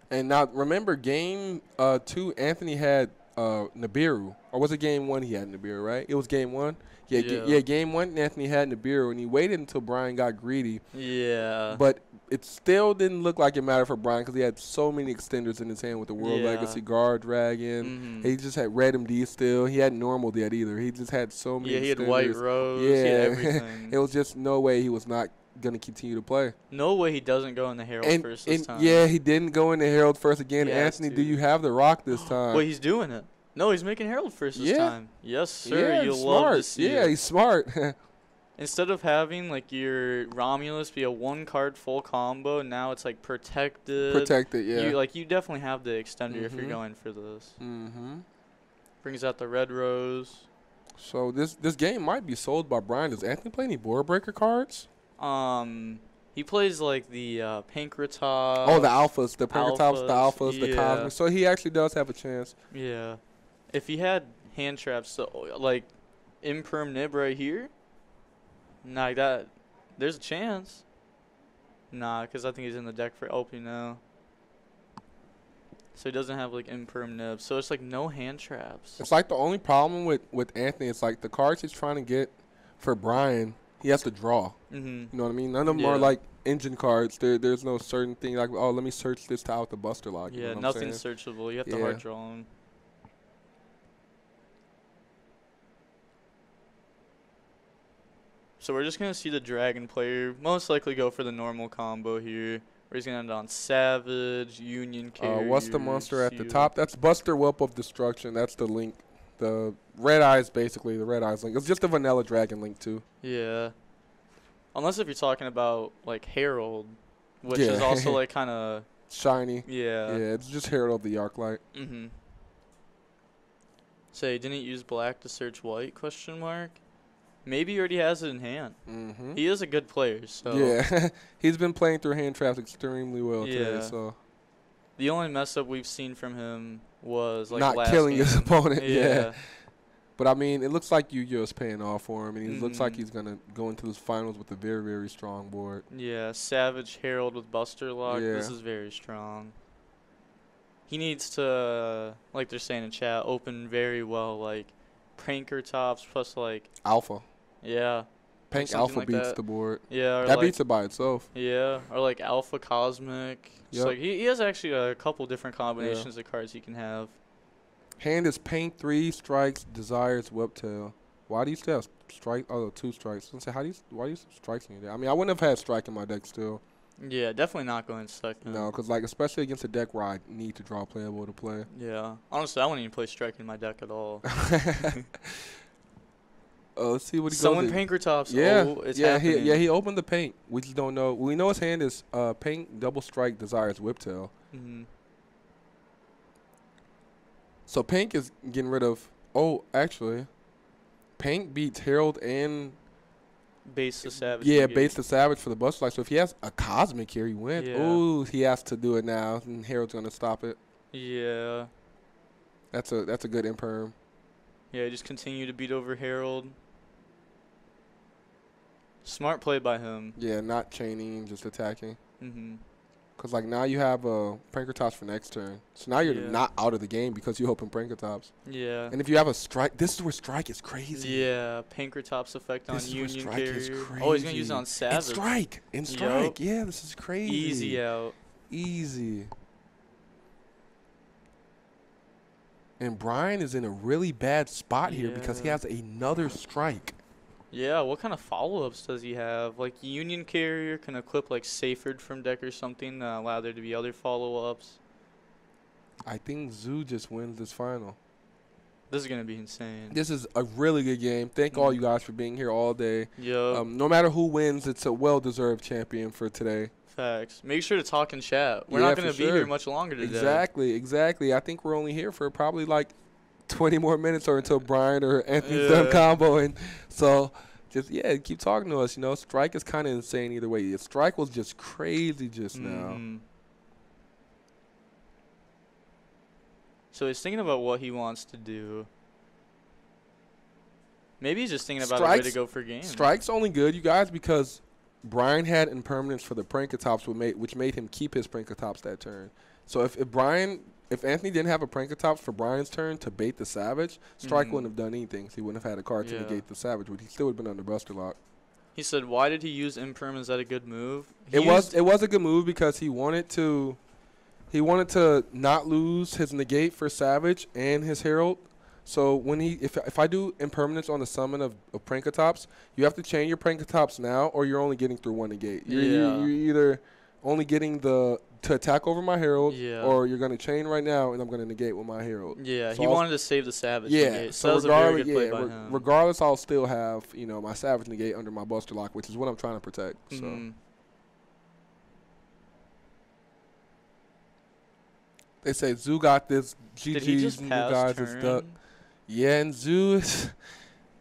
And now, remember, game 2, Anthony had Nibiru. Or was it game 1 he had Nibiru, right? It was game 1? Yeah, game 1, Anthony had Nibiru, and he waited until Brian got greedy. Yeah. But it still didn't look like it mattered for Brian because he had so many extenders in his hand with the World Legacy Guard Dragon. He just had Red MD still. He hadn't normal yet either. He just had so many extenders. He had White Rose. Yeah. He had everything. It was just no way he was not going to continue to play. No way he doesn't go in the Herald first this time. Yeah, he didn't go in the Herald first again. Anthony, do you have the Rock this time? Well, he's doing it. No, he's making Herald first this time. Yes, sir. You'll love to see it. Yeah, he's smart. Instead of having like your Romulus be a 1-card full combo, now it's like protected. Protected, yeah. You definitely have the extender if you're going for this. Brings out the Red Rose. So this game might be sold by Brian. Does Anthony play any board breaker cards? He plays like the Pancratops. Oh, the Alphas, the Pancratops, the Alphas, the Cosmic. So he actually does have a chance. Yeah. If he had hand traps, so like Imperm Nib right here, like that, there's a chance. Nah, because I think he's in the deck for LP now. So he doesn't have like Imperm Nib. So it's like no hand traps. It's like the only problem with Anthony, it's like the cards he's trying to get for Brian, he has to draw. You know what I mean? None of them are like engine cards. There's no certain thing like, oh, let me search this out the Buster Lock. Yeah, nothing's searchable. You have to hard draw them. So we're just going to see the Dragon player most likely go for the normal combo here. Where he's going to end on Savage, Union Carrier. What's the monster at the top? That's Buster Whelp of Destruction. That's the link. The Red Eyes, basically, the Red Eyes link. It's just a vanilla Dragon link, too. Yeah. Unless if you're talking about, like, Herald, which is also, like, kind of... shiny. Yeah. Yeah, it's just Herald of the Arclight. Mm-hmm. Say, didn't use black to search white, ? Maybe he already has it in hand. Mm-hmm. He is a good player, so... Yeah, he's been playing through hand traps extremely well today, so... The only mess up we've seen from him was, like, not last killing game. his opponent, Yeah. But, I mean, it looks like Yu-Gi-Oh's paying off for him, and he looks like he's going to go into those finals with a very, very strong board. Yeah, Savage Herald with Buster Lock. Yeah. This is very strong. He needs to, like they're saying in chat, open very well, like, Pranker Tops plus, like... Alpha. Yeah. Pink like Alpha like beats that. the board. Yeah. Or that like, beats it by itself. Yeah, or like Alpha Cosmic. Yep. Like he has actually a couple different combinations of cards he can have. Hand is Paint 3, Strikes, Desires, Whiptail. Why do you still have Strike? Oh, 2 Strikes. I was gonna say, why do you have Strikes in your deck? I mean, I wouldn't have had Strike in my deck still. Yeah, definitely not going second. No, because, like, especially against a deck where I need to draw playable to play. Yeah. Honestly, I wouldn't even play Strike in my deck at all. Let's see what he Someone goes in. Pranker Tops. Yeah, Oh, it's yeah, happening. he opened the Paint. We just don't know. We know his hand is Paint, Double Strike, Desires, Whiptail. Mm-hmm. So Pink is getting rid of. Oh, actually, Pink beats Herald and Base the Savage. yeah, negate. base the Savage for the Buster Light. So if he has a Cosmic here, he wins. Yeah. Ooh, he has to do it now, and Herald's gonna stop it. Yeah. That's a good imperm. Yeah, just continue to beat over Herald. Smart play by him. Yeah, not chaining, just attacking. Mm-hmm. Because, like, now you have Pranker Tops for next turn. So now you're Yeah. not out of the game because you open Pranker Tops. Yeah. And if you have a Strike, this is where Strike is crazy. Yeah, Pranker Tops effect on This is where Union Strike is Carrier. crazy. Oh, he's gonna use it on Savage. And Strike. Yeah, this is crazy. Easy out. Easy. And Brian is in a really bad spot here because he Yeah. has another Strike. Yeah, what kind of follow-ups does he have? Like, Union Carrier can equip, like, Seyfried from deck or something to allow there to be other follow-ups. I think Zoo just wins this final. This is going to be insane. This is a really good game. Thank all you guys for being here all day. Yo, No matter who wins, it's a well-deserved champion for today. facts. Make sure to talk in chat. We're Yeah, not going for to be sure. here much longer today. Exactly. I think we're only here for probably like 20 more minutes or until Brian or Anthony's Yeah. done comboing. So just, keep talking to us. You know, Strike is kind of insane either way. Strike was just crazy just now. Mhm. So he's thinking about what he wants to do. Maybe he's just thinking about a way to go for game. Strike's only good, you guys, because Brian had impermanence for the Pranker Tops, which made him keep his Pranker Tops that turn. So if Anthony didn't have a Pranker Tops for Brian's turn to bait the Savage, Strike wouldn't have done anything. So he wouldn't have had a card to negate the Savage, but he still would have been under Buster Lock. He said, "Why did he use imperm? Is that a good move?" It was a good move because he wanted to not lose his negate for Savage and his Herald. So when if I do impermanence on the summon of Pranker Tops, you have to chain your Pranker Tops now, or you're only getting through one negate. You're either only getting to attack over my Herald, or you're gonna chain right now, and I'm gonna negate with my Herald. Yeah, so he wanted to save the Savage. Yeah, negate. so that was a very good play by him. regardless, I'll still have my Savage negate under my Buster Lock, which is what I'm trying to protect. So. They say Zoo got this. GG's new guys is stuck. Yeah, and Zoo's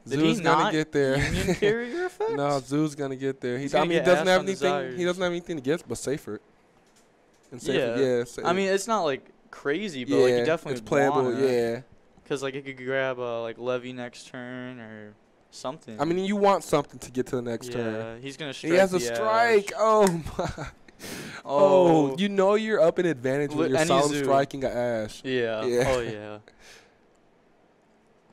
gonna get there. Union Carrier effect? No, Zoo's gonna get there. He doesn't have anything. He doesn't have anything to get but Seyfried. And Seyfried, I mean, it's not like crazy, but like you definitely it's playable. Yeah, because like it could grab like Levy next turn or something. I mean, you want something to get to the next turn. Yeah, he's gonna strike. He has a strike. Ash. Oh my. Oh, you know you're up in advantage when you're solemn striking an Ash. Yeah. Oh, yeah.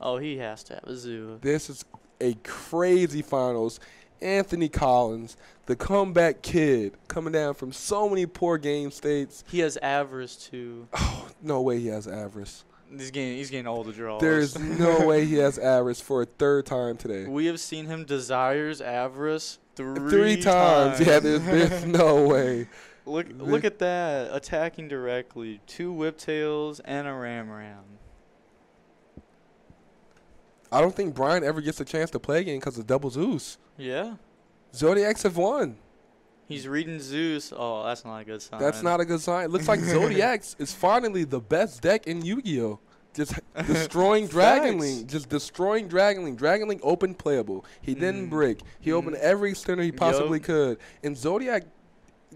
Oh, he has to have a Zoo. This is a crazy finals. Anthony Collins, the comeback kid, coming down from so many poor game states. He has Avarice, too. Oh, no way he has Avarice. He's getting all the draws. There's no way he has Avarice for a third time today. We have seen him desires Avarice three times. Yeah, there's no way. Look at that. Attacking directly. 2 Whiptails and a Ramram. I don't think Brian ever gets a chance to play again because of double Zeus. Yeah. Zodiacs have won. He's reading Zeus. Oh, that's not a good sign. That's not a good sign. It looks like Zodiacs is finally the best deck in Yu-Gi-Oh! Just destroying Dragonling. Just destroying Dragonling. Dragonling opened playable. He didn't break. He opened every center he possibly could. And Zodiac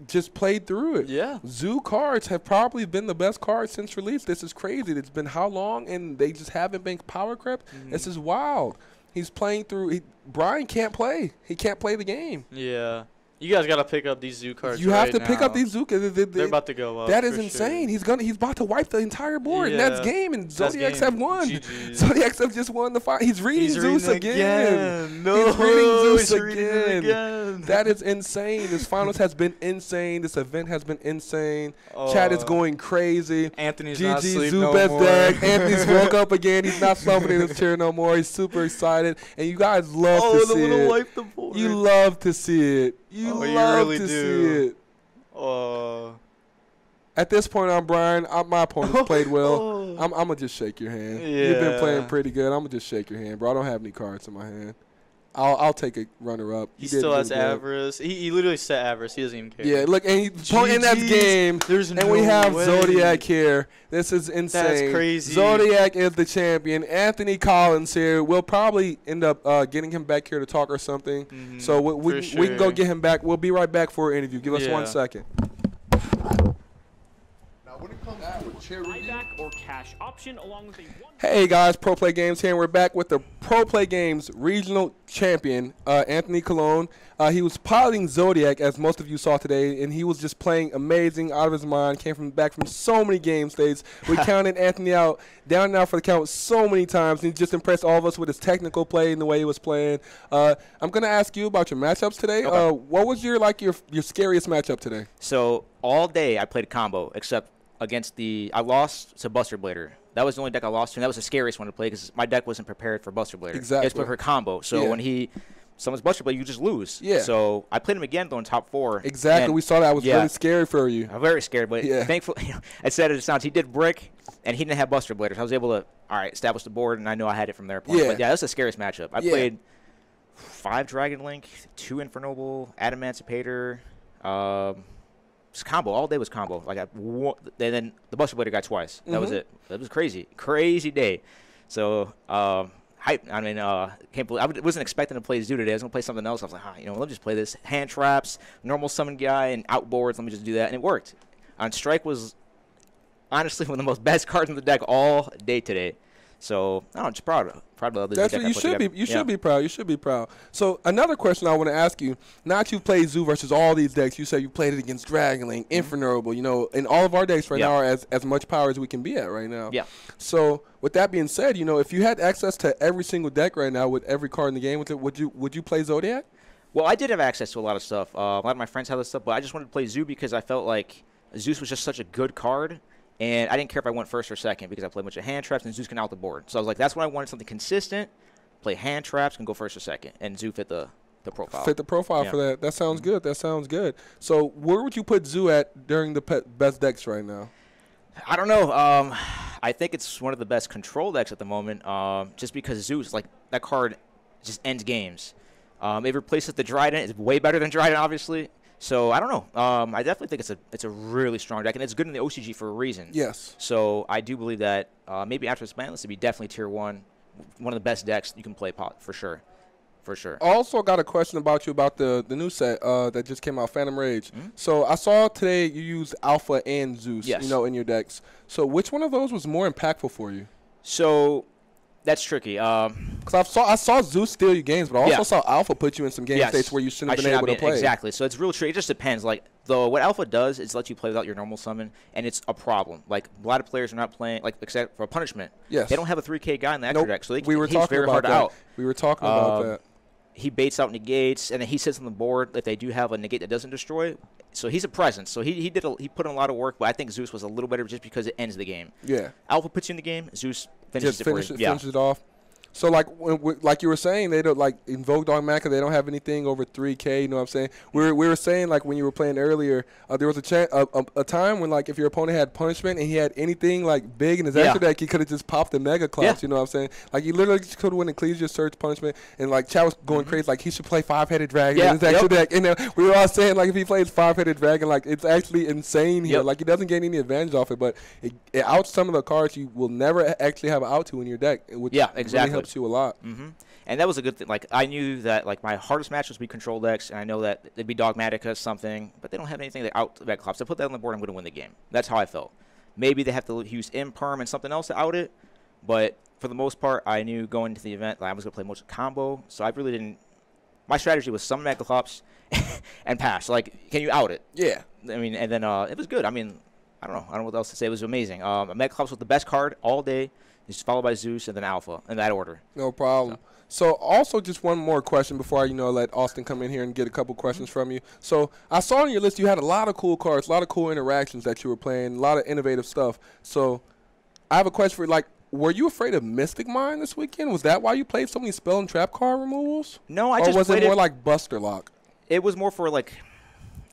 just played through it. Yeah. Zoo cards have probably been the best cards since release. This is crazy. It's been how long, and they just haven't been power crept? This is wild. He's playing through. Brian can't play. He can't play the game. Yeah. You guys got to pick up these Zoo cards. You have to pick up these Zoo cards. They're about to go up. That is insane. Sure. He's about to wipe the entire board. Yeah. And that's game. And Zodiacs have won. GG's. Zodiacs have just won the fight. He's reading Zeus again. No, he's reading Zeus again. That is insane. This finals has been insane. This event has been insane. Chat is going crazy. Anthony's not asleep Zoo no best more. deck. Anthony's woke up again. He's not slumping in his chair no more. He's super excited. And you guys love to see it. Wipe the board. You love to see it. You love really to do. see it. At this point, I'm Brian. My opponent played well. I'm going to just shake your hand. Yeah. You've been playing pretty good. I'm going to just shake your hand, bro. I don't have any cards in my hand. I'll take a runner-up. He still has Avarice. He literally set Avarice. He doesn't even care. Yeah, look, and he's in that game. And we have Zodiac here. This is insane. That's crazy. Zodiac is the champion. Anthony Collins here. We'll probably end up getting him back here to talk or something. So we can go get him back. We'll be right back for an interview. Give us 1 second. When it comes to a chair review, or cash option along with a Hey guys, Pro Play Games here, and we're back with the Pro Play Games regional champion, Anthony Colon. He was piloting Zodiac, as most of you saw today, and he was just playing amazing, out of his mind. Came back from so many game states. We counted Anthony out, down and out for the count so many times. And he just impressed all of us with his technical play and the way he was playing. I'm gonna ask you about your matchups today. Okay. What was your scariest matchup today? So all day I played a combo, except against I lost to Buster Blader. That was the only deck I lost to, and that was the scariest one to play because my deck wasn't prepared for Buster Blader. Exactly. It's prepared for combo. So when he summons Buster Blader, you just lose. Yeah. So I played him again, though, in top 4. Exactly. We saw that. It was really scary for you. I'm very scared, but thankfully, I said it sounds. He did brick, and he didn't have Buster Blader. So I was able to, establish the board, and I know I had it from there. Yeah. But that's the scariest matchup. I played 5 Dragon Link, 2 Infernoble, Adamancipator, combo. All day was combo. Then the Buster Blader got twice. That was it. That was crazy. Crazy day. So, hype. I mean, can't believe, I wasn't expecting to play Zoo today. I was going to play something else. I was like, let me just play this. Hand traps, normal summon guy, and outboards. Let me just do that. And it worked. On Strike was honestly one of the most best cards in the deck all day today. So, I'm just proud of this. That's what you should be. You should be proud. You should be proud. So, another question I want to ask you. Now that you've played Zoo versus all these decks, you said you played it against Dragonling, Infernoble, and all of our decks right now are as much power as we can be at right now. Yeah. So, with that being said, if you had access to every single deck right now with every card in the game, would you play Zodiac? Well, I did have access to a lot of stuff. A lot of my friends had this stuff, but I just wanted to play Zoo because I felt like Zeus was just such a good card. And I didn't care if I went first or second because I played a bunch of hand traps and Zeus can out the board. So I was like, that's what I wanted, something consistent. Play hand traps and go first or second. And Zoo fit the profile. Fit the profile for that. That sounds good. That sounds good. So where would you put Zoo at during the best decks right now? I don't know. I think it's one of the best control decks at the moment just because Zeus, that card just ends games. It replaces the Dryden. It's way better than Dryden, obviously. So I don't know. I definitely think it's a really strong deck, and it's good in the OCG for a reason. Yes. So I do believe that maybe after this banlist, it'd be definitely tier 1, one of the best decks you can play for sure. For sure. I also got a question about you about the new set that just came out, Phantom Rage. So I saw today you used Alpha and Zeus, in your decks. So which one of those was more impactful for you? So that's tricky. Because I saw Zeus steal you games, but I also saw Alpha put you in some game states where you shouldn't have been able to play. Exactly. So it's real tricky. It just depends. What Alpha does is let you play without your normal summon, and it's a problem. A lot of players are not playing, except for Punishment. Yes. They don't have a 3K guy in the extra deck, so he's very hard to out. We were talking about that. he baits out negates, and then he sits on the board if they do have a negate that doesn't destroy. So he's a presence. So he put in a lot of work, but I think Zeus was a little better just because it ends the game. Yeah. Alpha puts you in the game. Zeus finishes finishes it off. So, like like you were saying, they don't, like, in Vogue Dogmatica, they don't have anything over 3K, you know what I'm saying? We were saying, like, when you were playing earlier, there was a time when, like, if your opponent had punishment and he had anything, like, big in his extra deck, he could have just popped the Mega Clops, you know what I'm saying? Like, he literally could have went Ecclesia Search punishment, and, like, Chad was going crazy, like, he should play 5-Headed Dragon in his extra deck. And then we were all saying, like, if he plays 5-Headed Dragon, like, it's actually insane here. Like, he doesn't get any advantage off it, but it outs some of the cards you will never actually have out to in your deck, which really helps you a lot. And that was a good thing. Like, I knew that, like, my hardest match was be control decks, and I know that it'd be Dogmatica or something, but they don't have anything that out the Mega Clops. I put that on the board, I'm going to win the game. That's how I felt. Maybe they have to use Imperm and something else to out it, but for the most part, I knew going into the event that I was going to play most of combo, so I really didn't. My strategy was some Mega Clops and pass. Like, can you out it? Yeah. I mean, and then it was good. I mean, I don't know what else to say. It was amazing. Mega Clops was the best card all day. It's followed by Zeus and then Alpha in that order. No problem. So also just one more question before I, let Austin come in here and get a couple questions from you. So I saw on your list you had a lot of cool cards, a lot of cool interactions that you were playing, a lot of innovative stuff. So I have a question for you. Like, were you afraid of Mystic Mine this weekend? Was that why you played so many spell and trap card removals? No, I just played it. Or was it more like Buster Lock? It was more for, like,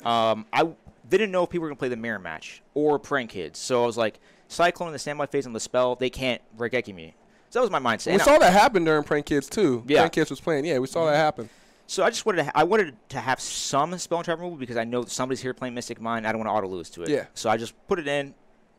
I didn't know if people were going to play the mirror match or Prank Kids. So I was like, Cyclone in the standby phase on the spell, they can't Regeki me. So that was my mindset. We saw that happen during Prank Kids too. Yeah. Prank Kids was playing. Yeah, we saw that happen. So I just wanted to have some spell and trap removal because I know somebody's here playing Mystic Mine. I don't want to auto lose to it. Yeah. So I just put it in,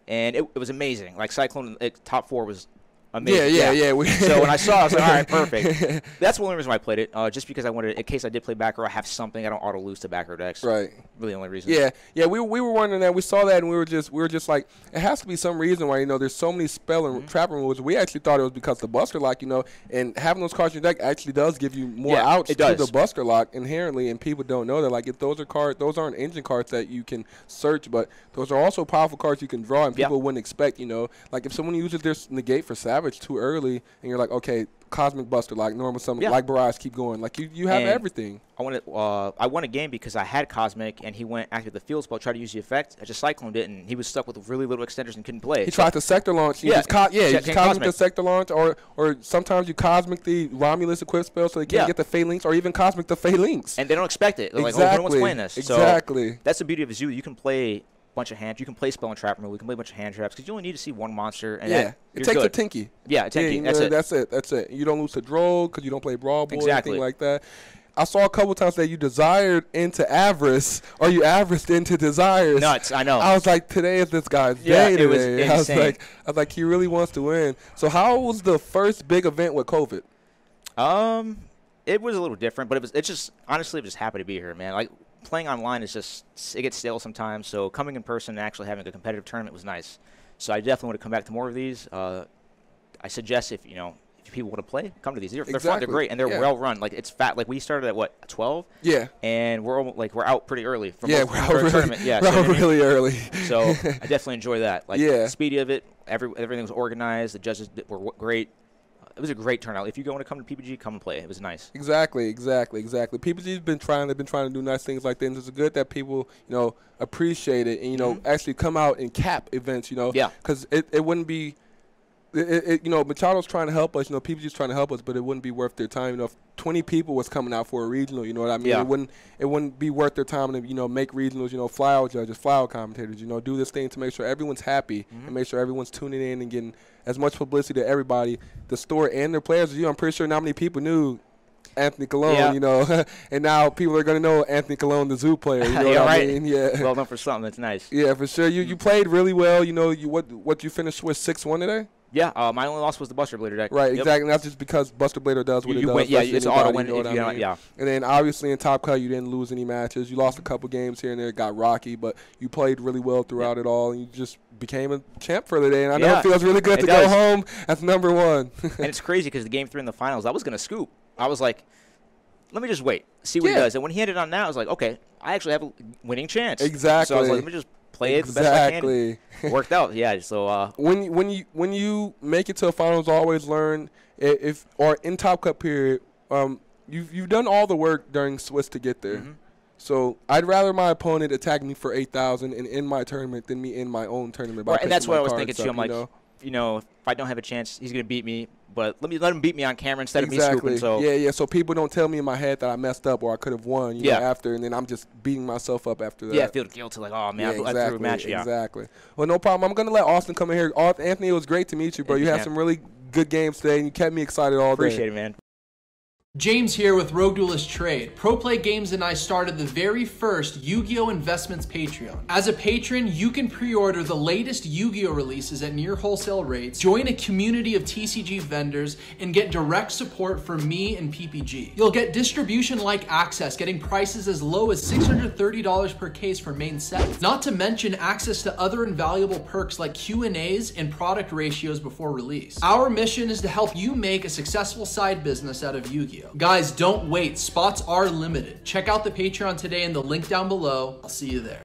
and it was amazing. Like, Cyclone top 4 was amazing. Yeah. So when I saw it, I was like, all right, perfect. That's the only reason why I played it, just because I wanted, in case I did play back row, I have something. I don't auto lose to back row decks. Right. Really the only reason. Yeah. We were wondering that. We saw that, and we were just like, it has to be some reason why, there's so many spell and trap removals. We actually thought it was because of the Buster Lock, and having those cards in your deck actually does give you more outs to the Buster Lock inherently, and people don't know that. Like, if those aren't engine cards that you can search, but those are also powerful cards you can draw, and people wouldn't expect, Like, if someone uses their negate for Savage too early, and you're like, okay, Cosmic Buster, like normal summon, like Barrage, keep going. Like, you have everything. I won a game because I had Cosmic, and he went after the field spell, tried to use the effect. I just Cycloned it, and he was stuck with really little extenders and couldn't play it. He tried to Sector Launch. You just Cosmic the Sector Launch, or sometimes you Cosmic the Romulus equip spell so they can't get the Phalanx, or even Cosmic the Phalanx. And they don't expect it. They're like, oh, no one's playing this. Exactly. So that's the beauty of Zoo. You can play bunch of hand. You can play spell and trap removal. You can play a bunch of hand traps because you only need to see one monster. And it takes good. a Tinky. Yeah, a Tinky. That's it. You don't lose to Droll because you don't play Brawl Boy or anything like that. I saw a couple times that you desired into Avarice, or you Avariced into Desires. Nuts, I know. I was like, today is this guy's day today. It was insane. I was like, he really wants to win. So how was the first big event with COVID? It was a little different, but it just happy to be here, man. Like, playing online is it gets stale sometimes, so coming in person and actually having a competitive tournament was nice. So I definitely want to come back to more of these. I suggest if people want to play, come to these. They're fun, they're great, and they're well run. Like, it's fat. Like, we started at what, 12? Yeah. And we're out pretty early from we're out tournament. Yeah, we're out really early. So I definitely enjoy that. Like, the speed of it, everything was organized. The judges were great. It was a great turnout. If you want to come to PPG, come and play. It was nice. Exactly. PPG's been trying. They've been trying to do nice things like that. And it's good that people, appreciate it and actually come out and cap events. Because it wouldn't be. Machado's trying to help us. PPG's trying to help us, but it wouldn't be worth their time. If 20 people was coming out for a regional, you know what I mean? Yeah. It wouldn't be worth their time to make regionals. Fly out judges, fly out commentators. Do this thing to make sure everyone's happy and make sure everyone's tuning in and getting as much publicity to everybody, the store and their players. I'm pretty sure not many people knew Anthony Colon, and now people are going to know Anthony Colon, the Zoo player. You know what I mean? Yeah. Well done for something. That's nice. Yeah, for sure. You played really well. You finished with 6-1 today? Yeah, my only loss was the Buster Blader deck. Right, exactly. And that's just because Buster Blader does what it does. It's auto win. And then obviously in Top Cut, you didn't lose any matches. You lost a couple games here and there. It got rocky, but you played really well throughout it all, and you just became a champ for the day. And I know it feels really good to go home as number one. And it's crazy because the game 3 in the finals, I was going to scoop. I was like, let me just wait, see what he does. And when he ended on that, I was like, okay, I actually have a winning chance. Exactly. So I was like, let me just play it the best I can. Worked out, yeah. So when you make it to a finals, always learn or in Top Cut period, you've done all the work during Swiss to get there. So I'd rather my opponent attack me for 8,000 and end my tournament than me end my own tournament. Right, and that's what I was thinking too. I'm like, you know, if I don't have a chance, he's gonna beat me. But let him beat me on camera instead of me scooping. So yeah. So people don't tell me in my head that I messed up or I could have won. You know, after, and then I'm just beating myself up after that. Yeah, I feel guilty. Like, oh man, I threw a match. Yeah, exactly. Well, no problem. I'm gonna let Austin come in here. Anthony, it was great to meet you, bro. You had some really good games today, and you kept me excited all day. Appreciate it, man. James here with Rogue Duelist Trade. ProPlay Games and I started the very first Yu-Gi-Oh! Investments Patreon. As a patron, you can pre-order the latest Yu-Gi-Oh! Releases at near wholesale rates, join a community of TCG vendors, and get direct support from me and PPG. You'll get distribution-like access, getting prices as low as $630 per case for main sets. Not to mention access to other invaluable perks like Q&As and product ratios before release. Our mission is to help you make a successful side business out of Yu-Gi-Oh! Guys, don't wait. Spots are limited. Check out the Patreon today in the link down below. I'll see you there.